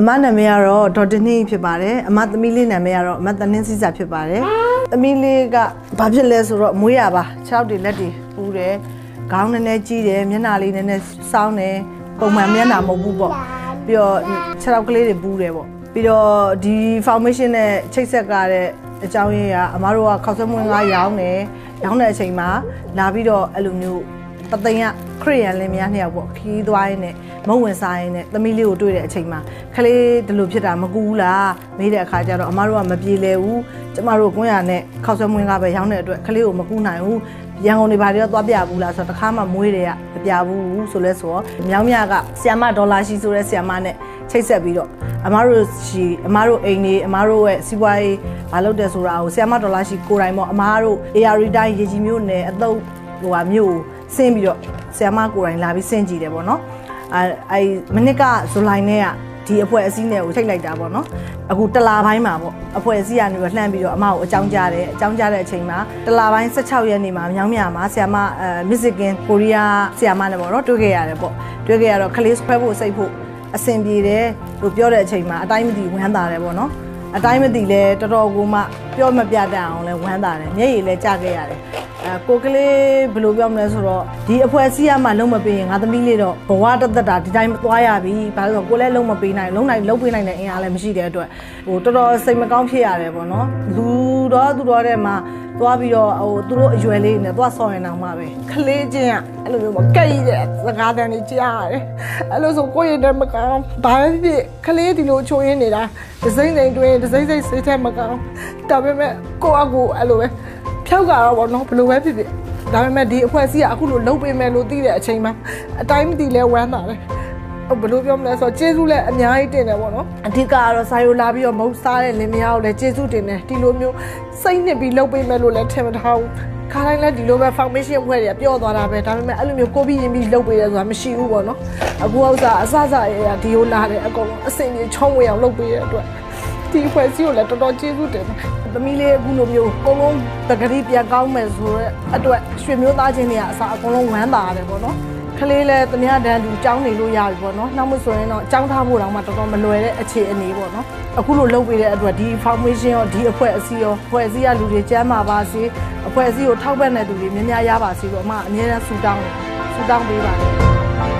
အမနာမည်ကတော့ဒေါ်တင်နှင်းဖြစ်ပါတယ်အမသမီးလေးနာမည်ကတော့အမတနင်းစီစာဖြစ်ပါတယ်သမီးလေးကဘာဖြစ်လဲဆိုတော့မွေးရပါ6တွေလက်တွေပူတယ်ခေါင်းနည်းနည်းကြီးတယ်မျက်နှာလေးနည်းနည်းစောင်းတယ်ပုံမှန်မျက်နှာမဟုတ်ဘူးပေါ့ပြီးတော့6ကလေးတွေပူတယ်ပေါ့ပြီးတော့ဒီ foundation နဲ့ချိတ်ဆက်ကတဲ့အကြောင်းရင်းကအမတို့ကခောက်ဆွဲမွေးငါရောင်းတဲ့အချိန်မှာလာပြီးတော့အဲ့လိုမျိုးပသိမ်ကခရစ်ယာန်လင်မယားနှစ်ယောက်ပေါ့ခီးသွားရင်းနဲ့မုံဝင်စားရင်းနဲ့သမီးလေးကိုတွေ့တဲ့အချိန်မှာခလေးဒီလိုဖြစ်တာမကူဘူးလားမေးတဲ့အခါကျတော့အမတို့ကမပြေလဲဘူးကျမတို့ကွန်းရနဲ့ခောက်ဆွဲမွေးငါပဲရောင်းတဲ့အတွက်ခလေးကိုမကူနိုင်ဘူးရန်ကုန်တွေဘာတွေတော့သွားပြဘူးလားဆိုတော့တခါမှမွေးတယ်ကမပြဘူးဆိုလဲဆိုတော့မြောင်းမြကဆီယမဒေါ်လာရှိဆိုတဲ့ဆီယမနဲ့ချိတ်ဆက်ပြီးတော့အမတို့အိမ်လေးအမတို့ရဲ့စီးပွားရေးမလုပ်တဲ့ဆိုတာကိုဆီယမဒေါ်လာရှိကိုယ်တိုင်ပေါ့အမတို့ AR တိုင်းရေကြီးမျိုးနဲ့အသုတ်ဟိုဟာမျိုးဆင်းပြီးတော့ဆီယမကိုယ်တိုင်လာပြီးဆင်းကြည့်တယ်ပေါ့နော်အဲမနစ်ကဇူလိုင်နဲ့ကဒီအဖွဲ့အစည်းနဲ့ကိုထိတ်လိုက်တာပေါ့နော်အခုတလာပိုင်းမှာပေါ့အဖွဲ့အစည်းကနေပြီးလှမ်းပြီးတော့အမကိုအကြောင်းကြားတယ်အကြောင်းကြားတဲ့အချိန်မှာတလာပိုင်း16ရက်နေ့မှာမြောင်းမြမှာဆီယမမစ်ဇစ်ကင်ကိုရီးယားဆီယမနဲ့ပေါ့နော်တွေ့ခဲ့ရတယ်ပေါ့တွေ့ခဲ့ရတော့ခလေးဆွဲဖို့စိတ်ဖို့အဆင်ပြေတယ်လို့ပြောတဲ့အချိန်မှာအတိုင်းမသိဝမ်းသာတယ်ပေါ့နော်အတိုင်းမသိလဲတော်တော်ကိုမှပြောမပြတတ်အောင်လဲဝမ်းသာတယ်မျက်ရည်လဲကျခဲ့ရတယ်ကိုကလေးဘယ်လိုပြောမလဲဆိုတော့ဒီအဖွဲ့အစည်းကမှလုံးမပေးရင်ငါသမီးလေးတော့ဘဝတသက်တာဒီတိုင်းသွားရပြီဘာလို့ဆိုကိုလည်းလုံးမပေးနိုင်လုံးပေးနိုင်တဲ့အင်အားလည်းမရှိတဲ့အတွက်ဟိုတော်တော်စိတ်မကောင်းဖြစ်ရတယ်ပေါ့နော်သူတော်တဲ့မှာသွားပြီးတော့ဟိုသူတို့အရွယ်လေးနဲ့သွားဆော်ရင်အောင်မှပဲခလေးချင်းကအဲ့လိုမျိုးပေါ့ကဲ့ရတဲ့စကားတန်းကြီးကြားရတယ်အဲ့လိုဆိုကိုယ့်ရဲ့တက်မကောင်းဘာဖြစ်ခလေးဒီလိုချိုးရင်းနေတာဒစိမ့်တွင်ဒစိမ့်စိတ်ထဲမကောင်းဒါပေမဲ့ကိုယ့်အကူအဲ့လိုပဲဖြောက်ကတော့ပေါ့နော်ဘယ်လိုပဲဖြစ်ဖြစ်ဒါပေမဲ့ဒီအဖွဲ့အစည်းကအခုလိုလှုပ်ပေးမယ်လို့သိတဲ့အချိန်မှာအတိုင်းမသိလဲဝမ်းသာတယ်ဘယ်လိုပြောမလဲဆိုတော့ကျေးဇူးလည်းအများကြီးတင်တယ်ပေါ့နော်အဓိကကတော့စာရိုလာပြီးတော့မဟုတ်စားတဲ့လင်မယားကိုလည်းကျေးဇူးတင်တယ်ဒီလိုမျိုးစိတ်နှစ်ပြီးလှုပ်ပေးမယ်လို့လည်းထင်မထားဘူးခါတိုင်းလည်းဒီလိုပဲ foundation အဖွဲ့တွေကပြောသွားတာပဲဒါပေမဲ့အဲ့လိုမျိုးကိုပြီးရင်ပြီးလှုပ်ပေးတယ်ဆိုတာမရှိဘူးပေါ့နော်အခုဥစ္စာအစရဒီလိုလာတယ်အကုန်လုံးအစင်ကြီးချုံးဝေအောင်လှုပ်ပေးတဲ့အတွက်ဒီဖွဲ့စည်းကိုလည်းတော်တော်ကျေးဇူးတင်တယ်သမီးလေးအခုလိုမျိုးအကုန်လုံးတကတိပြန်ကောင်းမယ်ဆိုတော့အတွက်ရွှေမျိုးသားချင်းတွေကအစားအကုန်လုံးဝမ်းသာရတယ်ပေါ့နော်ခလေးလည်းတမရတန်းသူကြောင်းနေလို့ရပြီပေါ့နော်နောက်မှဆိုရင်တော့ကြောင်းထားဖို့တော့မှတော်တော်မလွယ်တဲ့အခြေအနေပေါ့နော်အခုလိုလုပ်ပေးတဲ့အတွက်ဒီ foundation ရောဒီအဖွဲ့အစည်းကလူတွေကျမ်းမာပါစေအဖွဲ့အစည်းကိုထောက်ပံ့တဲ့သူတွေများများရပါစေလို့အမအမြဲတမ်းဆုတောင်းပေးပါတယ်